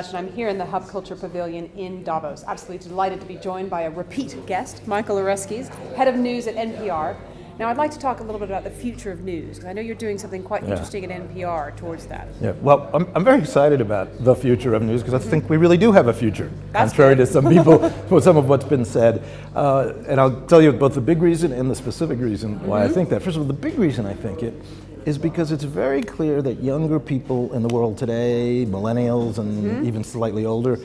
much, and I'm here in the Hub Culture Pavilion in Davos. Absolutely delighted to be joined by a repeat guest, Michael Oreskes, head of news at NPR. Now, I'd like to talk a little bit about the future of news, because I know you're doing something quite interesting at NPR towards that. Yeah, well, I'm very excited about the future of news, because I think we really do have a future, That's contrary good. to some people, for some of what's been said. And I'll tell you both the big reason and the specific reason why I think that. First of all, the big reason I think it is because it's very clear that younger people in the world today, millennials and even slightly older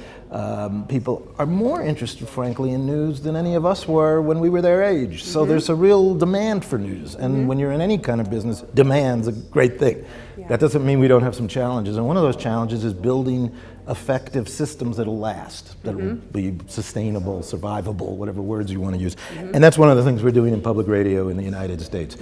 people, are more interested, frankly, in news than any of us were when we were their age. So there's a real demand for news. And when you're in any kind of business, demand's a great thing. Yeah. That doesn't mean we don't have some challenges. And one of those challenges is building effective systems that'll last, that'll be sustainable, survivable, whatever words you want to use. And that's one of the things we're doing in public radio in the United States.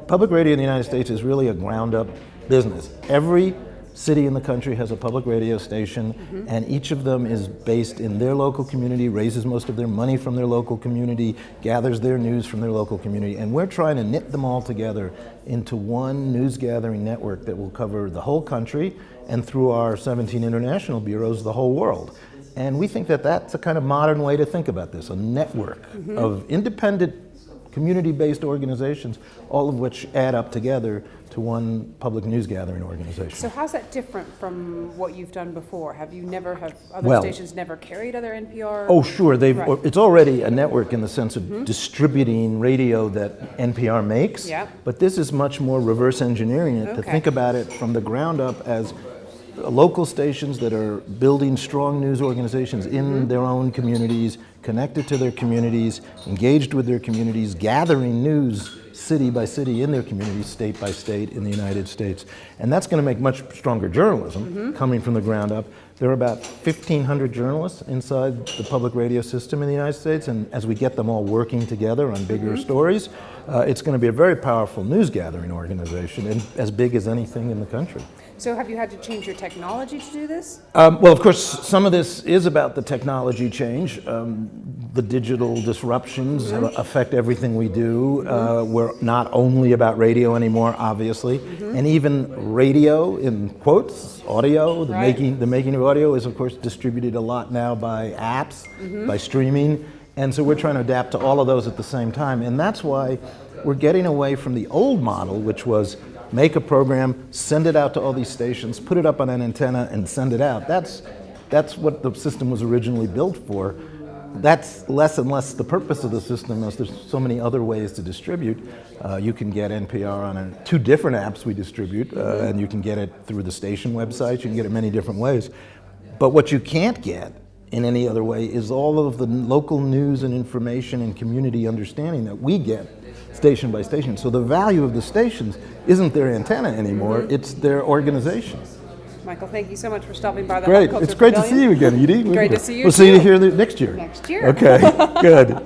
Public radio in the United States is really a ground-up business. Every city in the country has a public radio station, and each of them is based in their local community, raises most of their money from their local community, gathers their news from their local community, and we're trying to knit them all together into one news-gathering network that will cover the whole country, and through our 17 international bureaus, the whole world. And we think that that's a kind of modern way to think about this, a network of independent community-based organizations, all of which add up together to one public news gathering organization. So how's that different from what you've done before? Have other stations never carried other NPR? Oh, sure. It's already a network in the sense of distributing radio that NPR makes, but this is much more reverse engineering it to think about it from the ground up as local stations that are building strong news organizations in their own communities, connected to their communities, engaged with their communities, gathering news city by city in their communities, state by state in the United States. And that's going to make much stronger journalism coming from the ground up. There are about 1,500 journalists inside the public radio system in the United States, and as we get them all working together on bigger stories, it's going to be a very powerful news gathering organization, and as big as anything in the country. So have you had to change your technology to do this? Well, of course, some of this is about the technology change. The digital disruptions affect everything we do. We're not only about radio anymore, obviously, and even radio, in quotes, audio, the making of audio is, of course, distributed a lot now by apps, by streaming, and so we're trying to adapt to all of those at the same time, and that's why we're getting away from the old model, which was make a program, send it out to all these stations, put it up on an antenna, and send it out. That's what the system was originally built for. That's less and less the purpose of the system, as there's so many other ways to distribute. You can get NPR on two different apps we distribute, and you can get it through the station website. You can get it many different ways. But what you can't get in any other way is all of the local news and information and community understanding that we get station by station. So the value of the stations isn't their antenna anymore, it's their organization. Michael, thank you so much for stopping by the Great. Hub Culture It's great Pavilion. to see you again, Edie. Great to see you We'll see you here next year. Next year. Okay, good.